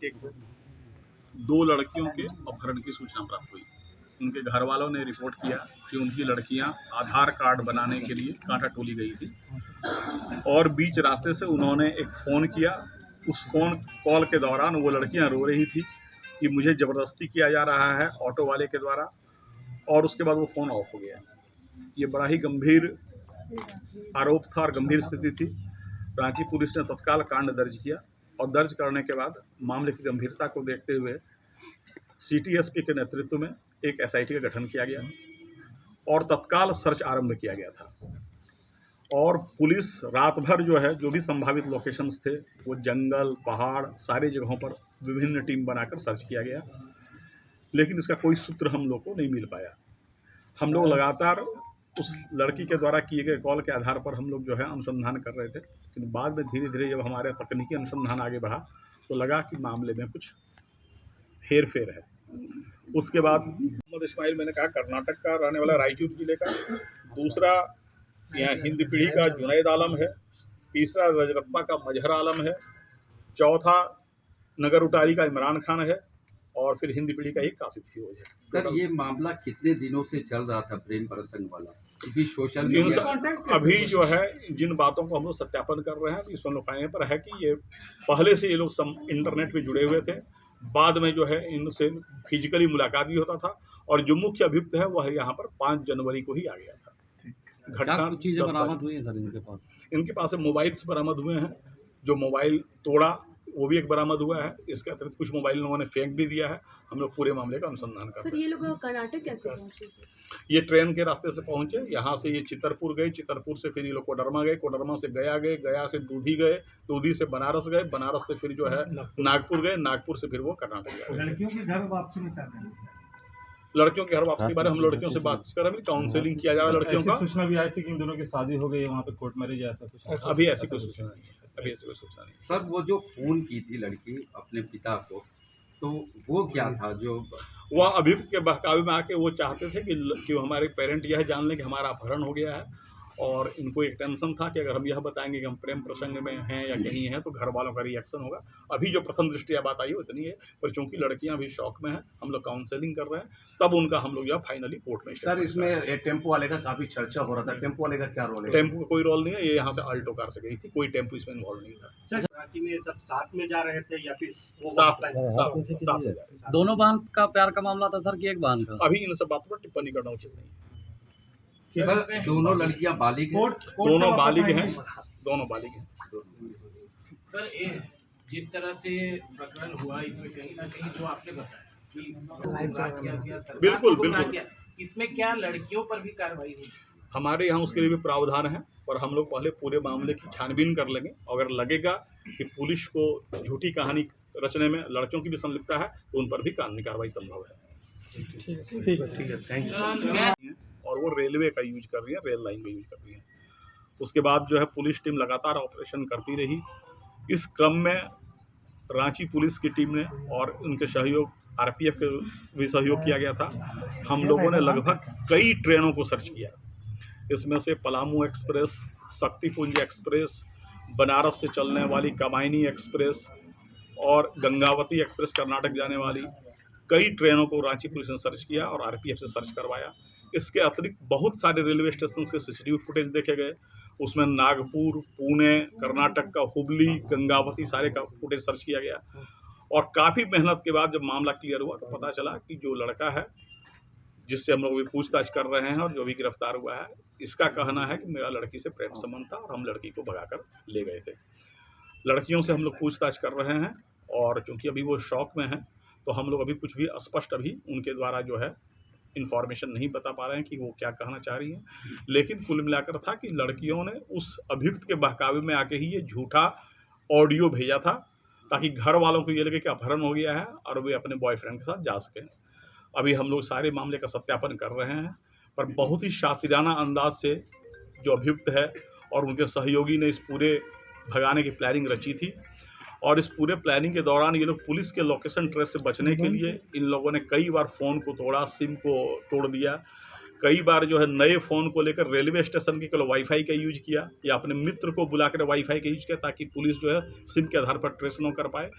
एक दो लड़कियों के अपहरण की सूचना प्राप्त हुई। उनके घर वालों ने रिपोर्ट किया कि उनकी लड़कियां आधार कार्ड बनाने के लिए कांटा टोली गई थी और बीच रास्ते से उन्होंने एक फ़ोन किया। उस फ़ोन कॉल के दौरान वो लड़कियां रो रही थी कि मुझे ज़बरदस्ती किया जा रहा है ऑटो वाले के द्वारा, और उसके बाद वो फ़ोन ऑफ हो गया। ये बड़ा ही गंभीर आरोप था और गंभीर स्थिति थी। रांची पुलिस ने तत्काल कांड दर्ज किया और दर्ज करने के बाद मामले की गंभीरता को देखते हुए सिटी एसपी के नेतृत्व में एक एसआईटी का गठन किया गया और तत्काल सर्च आरंभ किया गया था। और पुलिस रात भर जो है, जो भी संभावित लोकेशंस थे, वो जंगल, पहाड़, सारी जगहों पर विभिन्न टीम बनाकर सर्च किया गया, लेकिन इसका कोई सूत्र हम लोग को नहीं मिल पाया। हम लोग लगातार उस लड़की के द्वारा किए गए कॉल के आधार पर हम लोग जो है अनुसंधान कर रहे थे, लेकिन बाद में धीरे धीरे जब हमारे तकनीकी अनुसंधान आगे बढ़ा तो लगा कि मामले में कुछ हेर फेर है। उसके बाद मोहम्मद इस्माइल, मैंने कहा, कर्नाटक का रहने वाला, रायचूर जिले का। दूसरा यहाँ हिंद पीढ़ी का जुनैद आलम है। तीसरा रजरप्पा का मजहर आलम है। चौथा नगर उटारी का इमरान खान है और फिर हिंद पीढ़ी का ही कासिफ फिरोज है। सर, ये मामला कितने दिनों से चल रहा था, प्रेम प्रसंग वाला? क्योंकि सोशल मीडिया मीडिया अभी जो है जिन बातों को हम लोग सत्यापन कर रहे हैं, तो इस लोग कहने पर है कि ये पहले से ये लोग इंटरनेट पे जुड़े हुए थे। बाद में जो है इनसे फिजिकली मुलाकात भी होता था और जो मुख्य अभियुक्त है वह यहाँ पर 5 जनवरी को ही आ गया था। घटना चीजें बरामद हुई है सर इनके पास मोबाइल्स बरामद हुए हैं। जो मोबाइल तोड़ा वो भी एक बरामद हुआ है। इसके अतिरिक्त कुछ मोबाइल लोगों ने फेंक भी दिया है। हम लोग पूरे मामले का अनुसंधान कर रहे हैं। सर, ये लोग कर्नाटक कैसे पहुंचे? ये ट्रेन के रास्ते से पहुंचे। यहाँ से ये चितरपुर गए, चितरपुर से फिर ये लोग कोडरमा गए, कोडरमा से गया गए, गया से दूधी गए, दूधी से बनारस गए, बनारस से फिर जो है नागपुर गए, नागपुर से फिर वो कर्नाटक गए। लड़कियों के घर वापसी में क्या करेंगे? लड़कियों के घर वापसी बारे हम लड़कियों से बात कर रहे हैं, काउंसलिंग किया जा रहा है लड़कियों का। सूचना भी आई थी कि इन दोनों की शादी हो गई है, वहाँ पे कोर्ट मैरिज ऐसा कुछ? अभी ऐसी कोई सूचना नहीं है। अभी ऐसी कोई सूचना नहीं। सर, वो जो फोन की थी लड़की अपने पिता को, तो वो क्या था जो वह अभियुक्त के बहकावे में आके वो चाहते थे कि हमारे पेरेंट यह जान लें कि हमारा अपहरण हो गया है, और इनको एक टेंशन था कि अगर हम यह बताएंगे कि हम प्रेम प्रसंग में हैं या कहीं हैं तो घर वालों का रिएक्शन होगा। अभी जो प्रथम दृष्टिया बात आई वो इतनी है, पर चूंकि लड़कियां अभी शौक में हैं, हम लोग काउंसलिंग कर रहे हैं, तब उनका हम लोग यह फाइनली कोर्ट में। सर, इसमें टेम्पो वाले का काफी चर्चा हो रहा था, टेम्पो वाले का क्या रोल है? टेम्पो का कोई रोल नहीं है। ये यहाँ से अल्टो कार से गई थी, कोई टेम्पो इसमें इन्वॉल्व नहीं था। सर, रांची में सब साथ में जा रहे थे या फिर साफ दोनों बहन का प्यार का मामला था सर कि एक बहन का? अभी इन सब बातों पर टिप्पणी करना उचित नहीं है। सर, दोनों लड़कियां बालिग हैं? दोनों बालिग हैं, दोनों बालिग हैं। सर, जिस तरह से प्रकरण हुआ, इसमें कहीं ना कहीं जो आपने बताया कि गुमराह किया, सरकार बिल्कुल, को गुमराह बिल्कुल। किया, इसमें क्या लड़कियों पर भी कार्रवाई हुई? हमारे यहाँ उसके लिए भी प्रावधान है, और हम लोग पहले पूरे मामले की छानबीन कर लेंगे। अगर लगेगा कि पुलिस को झूठी कहानी रचने में लड़कियों की भी संलिप्तता है तो उन पर भी कानूनी कार्रवाई संभव है। ठीक है, थैंक यू। और वो रेलवे का यूज कर रही है, रेल लाइन का यूज कर रही है। उसके बाद जो है पुलिस टीम लगातार ऑपरेशन करती रही। इस क्रम में रांची पुलिस की टीम ने और उनके सहयोग आरपीएफ के भी सहयोग किया गया था। हम लोगों ने लगभग कई ट्रेनों को सर्च किया। इसमें से पलामू एक्सप्रेस, शक्तिपुंज एक्सप्रेस, बनारस से चलने वाली कामायनी एक्सप्रेस और गंगावती एक्सप्रेस कर्नाटक जाने वाली कई ट्रेनों को रांची पुलिस ने सर्च किया और आरपीएफ से सर्च करवाया। इसके अतिरिक्त बहुत सारे रेलवे स्टेशन के सीसीटीवी फुटेज देखे गए। उसमें नागपुर, पुणे, कर्नाटक का हुबली, गंगावती सारे का फुटेज सर्च किया गया। और काफ़ी मेहनत के बाद जब मामला क्लियर हुआ तो पता चला कि जो लड़का है जिससे हम लोग भी पूछताछ कर रहे हैं और जो भी गिरफ्तार हुआ है, इसका कहना है कि मेरा लड़की से प्रेम संबंध था और हम लड़की को भगाकर ले गए थे। लड़कियों से हम लोग पूछताछ कर रहे हैं, और चूँकि अभी वो शौक में हैं तो हम लोग अभी कुछ भी स्पष्ट अभी उनके द्वारा जो है इन्फॉर्मेशन नहीं बता पा रहे हैं कि वो क्या कहना चाह रही हैं। लेकिन कुल मिलाकर था कि लड़कियों ने उस अभियुक्त के बहकावे में आके ही ये झूठा ऑडियो भेजा था, ताकि घर वालों को ये लगे कि अपहरण हो गया है और वे अपने बॉयफ्रेंड के साथ जा सकें। अभी हम लोग सारे मामले का सत्यापन कर रहे हैं, पर बहुत ही शातिराना अंदाज से जो अभियुक्त है और उनके सहयोगी ने इस पूरे भगाने की प्लानिंग रची थी। और इस पूरे प्लानिंग के दौरान ये लोग पुलिस के लोकेशन ट्रेस से बचने के लिए इन लोगों ने कई बार फ़ोन को तोड़ा, सिम को तोड़ दिया। कई बार जो है नए फ़ोन को लेकर रेलवे स्टेशन के केवल वाईफाई का यूज किया, या अपने मित्र को बुलाकर वाईफाई का यूज किया, ताकि पुलिस जो है सिम के आधार पर ट्रेस न कर पाए।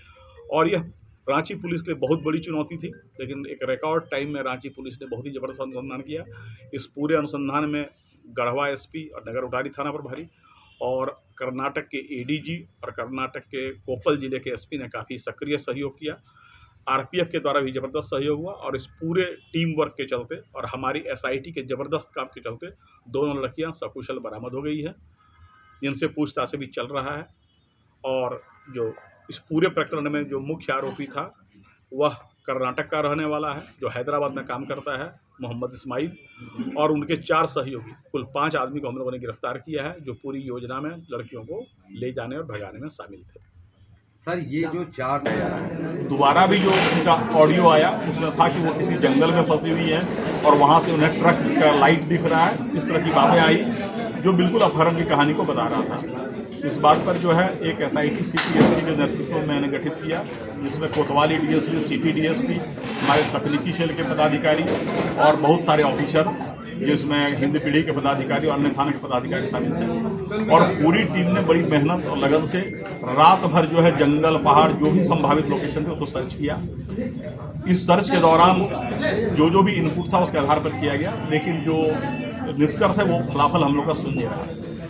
और यह रांची पुलिस के लिए बहुत बड़ी चुनौती थी, लेकिन एक रिकॉर्ड टाइम में रांची पुलिस ने बहुत ही ज़बरदस्त अनुसंधान किया। इस पूरे अनुसंधान में गढ़वा एसपी और नगर उटारी थाना प्रभारी और कर्नाटक के एडीजी और कर्नाटक के कोप्पल जिले के एसपी ने काफ़ी सक्रिय सहयोग किया। आरपीएफ के द्वारा भी ज़बरदस्त सहयोग हुआ और इस पूरे टीम वर्क के चलते और हमारी एसआईटी के ज़बरदस्त काम के चलते दोनों लड़कियां सकुशल बरामद हो गई हैं, जिनसे पूछताछ भी चल रहा है। और जो इस पूरे प्रकरण में जो मुख्य आरोपी था वह कर्नाटक का रहने वाला है, जो हैदराबाद में काम करता है, मोहम्मद इस्माइल, और उनके 4 सहयोगी, कुल 5 आदमी को हम लोगों ने गिरफ्तार किया है, जो पूरी योजना में लड़कियों को ले जाने और भगाने में शामिल थे। सर ये जो 4 दोबारा भी जो उनका ऑडियो आया उसमें था कि वो किसी जंगल में फंसी हुई है और वहाँ से उन्हें ट्रक का लाइट दिख रहा है, इस तरह की बातें आई जो बिल्कुल अपहरण की कहानी को बता रहा था। इस बात पर जो है एक एसआईटी सीपीएसपी के नेतृत्व में मैंने गठित किया, जिसमें कोतवाली डीएसपी, सीपी डीएसपी, हमारे तकनीकी सेल के पदाधिकारी और बहुत सारे ऑफिसर, जिसमें हिंदी पीढ़ी के पदाधिकारी और अन्य थाना के पदाधिकारी शामिल थे। और पूरी टीम ने बड़ी मेहनत और लगन से रात भर जो है जंगल, पहाड़, जो भी संभावित लोकेशन थे उसको सर्च किया। इस सर्च के दौरान जो भी इनपुट था उसके आधार पर किया गया, लेकिन जो निष्कर्ष है वो फलाफल हम लोग का सुन नहीं रहा।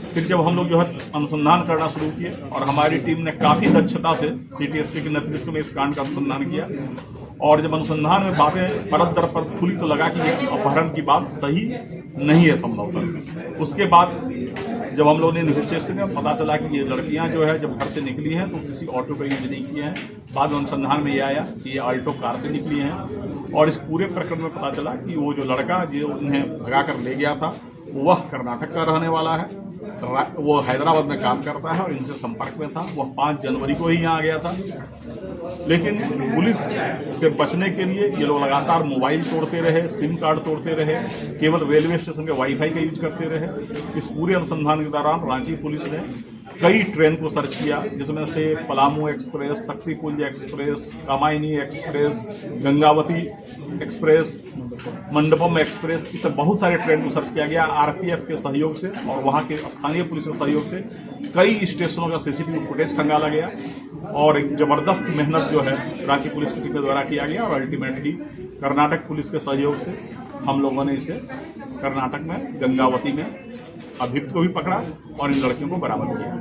फिर जब हम लोग जो है अनुसंधान करना शुरू किए और हमारी टीम ने काफ़ी दक्षता से सीटीएसपी के नेतृत्व में इस कांड का अनुसंधान किया, और जब अनुसंधान में बातें परत दर परत खुली तो लगा कि अपहरण की बात सही नहीं है संभवतः। उसके बाद जब हम लोगों ने इन्वेस्टिगेशन किया पता चला कि ये लड़कियां जो है जब घर से निकली हैं तो किसी ऑटो का यूज नहीं किए हैं। बाद में अनुसंधान में ये आया कि ये आल्टो कार से निकली हैं, और इस पूरे प्रकरण में पता चला कि वो जो लड़का जो उन्हें भगा कर ले गया था वह कर्नाटक का रहने वाला है, वो हैदराबाद में काम करता है और इनसे संपर्क में था। वह 5 जनवरी को ही यहाँ आ गया था, लेकिन पुलिस से बचने के लिए ये लोग लगातार मोबाइल तोड़ते रहे, सिम कार्ड तोड़ते रहे, केवल रेलवे स्टेशन के वाईफाई का यूज करते रहे। इस पूरे अनुसंधान के दौरान रांची पुलिस ने कई ट्रेन को सर्च किया, जिसमें से Palamu express, Shaktipunj express, Kamayani express, Gangavati express, Mandapam express, इस तरह बहुत सारे ट्रेन को सर्च किया गया। आरपीएफ के सहयोग से और वहाँ के स्थानीय पुलिस के सहयोग से कई स्टेशनों का सीसीटीवी फुटेज खंगाला गया, और एक ज़बरदस्त मेहनत जो है रांची पुलिस की टीम के द्वारा किया गया, और अल्टीमेटली कर्नाटक पुलिस के सहयोग से हम लोगों ने इसे कर्नाटक में गंगावती में अभियुक्त को भी पकड़ा और इन लड़कियों को बरामद किया।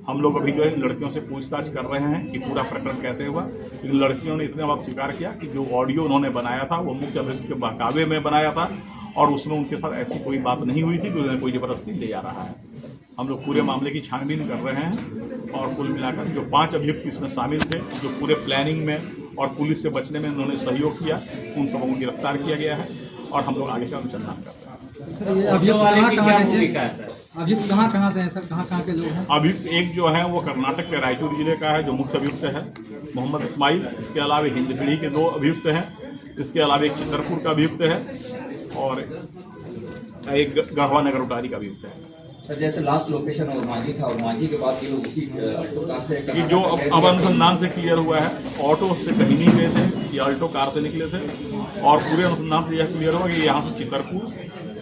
हम लोग अभी जो है इन लड़कियों से पूछताछ कर रहे हैं कि पूरा प्रकरण कैसे हुआ। इन लड़कियों ने इतने बात स्वीकार किया कि जो ऑडियो उन्होंने बनाया था वो मुख्य अभियुक्त के बहकावे में बनाया था, और उसमें उनके साथ ऐसी कोई बात नहीं हुई थी कि उन्हें कोई ज़बरदस्ती ले जा रहा है। हम लोग पूरे मामले की छानबीन कर रहे हैं, और कुल मिलाकर जो 5 अभियुक्त इसमें शामिल थे, जो पूरे प्लानिंग में और पुलिस से बचने में उन्होंने सहयोग किया, उन सबों को गिरफ्तार किया गया है और हम लोग आगे का अनुसंधान कर रहे हैं। सर ये अभियुक्त कहाँ से हैं सर, कहाँ के लोग हैं? अभियुक्त एक जो है वो कर्नाटक के रायचूर जिले का है, जो मुख्य अभियुक्त है मोहम्मद इस्माइल। इसके अलावा हिंद पीढ़ी के 2 अभियुक्त हैं, इसके अलावा एक चितरपुर का अभियुक्त है और एक गढ़वा नगर उटारी का अभियुक्त है। सर जैसे लास्ट लोकेशन और मांझी था, और मांझी के बाद ये लोग उसी ऑल्टो कार से कि जो अब अनुसंधान से क्लियर हुआ है, ऑटो से कहीं नहीं गए थे, ये ऑल्टो कार से निकले थे, और पूरे अनुसंधान से यह क्लियर हुआ कि यहाँ से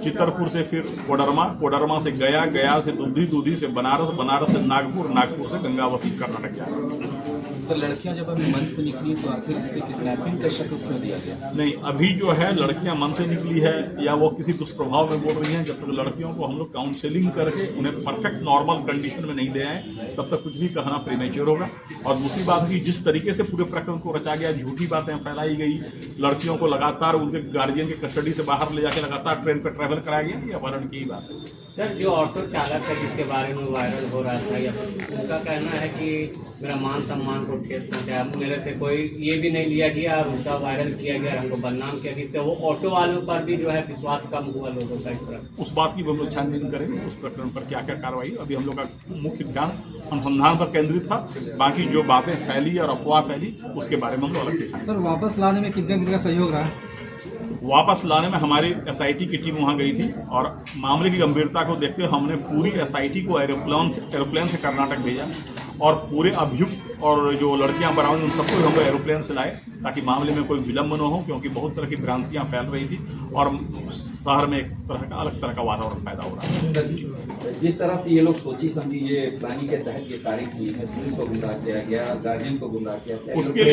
चितरपुर से फिर कोडरमा से गया से दूधी से बनारस से नागपुर से गंगावती कर्नाटक जा। तो लड़कियां जब अभी मन से निकली तो आखिर इससे किडनैपिंग का शक क्यों दिया गया? नहीं, अभी जो है लड़कियां मन से निकली है या वो किसी दुष्प्रभाव में बोल रही हैं, जब तक लड़कियों को हम लोग काउंसलिंग करके उन्हें परफेक्ट नॉर्मल कंडीशन में नहीं ले आए तब तक कुछ भी कहना प्रीमेच्योर होगा। और दूसरी बात की, जिस तरीके से पूरे प्रकरण को रचा गया, झूठी बातें फैलाई गई, लड़कियों को लगातार उनके गार्जियन के कस्टडी से बाहर ले जाकर लगातार ट्रेन पर ट्रैवल कराया गया, ये अपहरण की ही बात है। सर जो ऑटो चालक है जिसके बारे में वायरल हो रहा था, या उनका कहना है कि मेरा मान सम्मान को ठेस पहुंचाया, मेरे से कोई ये भी नहीं लिया गया और उसका वायरल किया गया, हमको बदनाम किया, जिससे वो ऑटो वालों पर भी जो है विश्वास कम हुआ लोगों का। इस तरह उस बात की हम लोग छानबीन करेंगे, उस प्रकरण पर क्या क्या कार्रवाई। अभी हम लोग का मुख्य ध्यान अनुसंधान पर केंद्रित था, बाकी जो बातें फैली और अफवाह फैली उसके बारे में हम लोग अलग से छानबीन। सर वापस लाने में कितना सहयोग रहा? वापस लाने में हमारी एसआईटी की टीम वहां गई थी, और मामले की गंभीरता को देखते हुए हमने पूरी एसआईटी को एरोप्लेन से कर्नाटक भेजा, और पूरे अभियुक्त और जो लड़कियां बरामद उन सबको हम लोग एरोप्लेन से लाए ताकि मामले में कोई विलम्ब न हो, क्योंकि बहुत तरह की भ्रांतियां फैल रही थी और शहर में एक तरह का अलग तरह का वातावरण पैदा हो रहा है। जिस तरह से ये लोग सोची समझी ये प्लानिंग के तहत ये तारीख हुई है, पुलिस को गुमराह किया गया, गार्जियन को गुमराह किया गया, उसके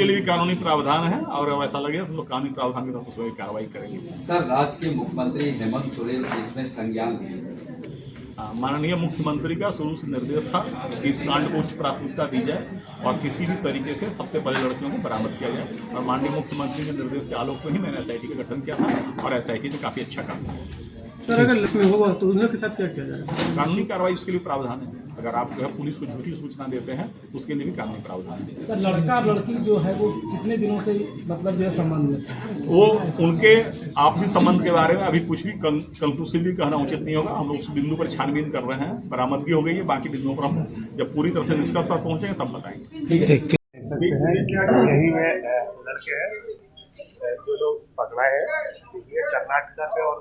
लिए भी कानूनी प्रावधान है और वैसा लगे तो कानूनी प्रावधान के तहत उसमें भी कार्रवाई करेंगे। सर, राज्य के मुख्यमंत्री हेमंत सोरेन इसमें संज्ञान लिए। माननीय मुख्यमंत्री का शुरू से निर्देश था कि इस कांड को उच्च प्राथमिकता दी जाए और किसी भी तरीके से सबसे पहले लड़कियों को बरामद किया जाए, और माननीय मुख्यमंत्री के निर्देश के आलोक में ही मैंने एसआईटी का गठन किया था और एसआईटी ने काफ़ी अच्छा काम किया। सर, अगर इसमें होगा तो उनके साथ क्या किया जाएगा? कानूनी कार्रवाई उसके लिए प्रावधान है। अगर आप जो है पुलिस को झूठी सूचना देते हैं तो उसके लिए भी कानूनी प्रावधान है। सर, लड़का और लड़की जो है वो कितने दिनों से मतलब जो है संबंध में, वो उनके आपसी संबंध के बारे में अभी कुछ भी कंक्लूसिवली कहना उचित नहीं होगा। हम लोग उस बिंदु पर छानबीन कर रहे हैं, बरामदगी हो गई है, बाकी बिंदुओं पर हम जब पूरी तरह से निष्कर्ष पर पहुंचेंगे तब बताएंगे। यही में लड़के हैं जो लोग पकड़ा है, ये कर्नाटका से और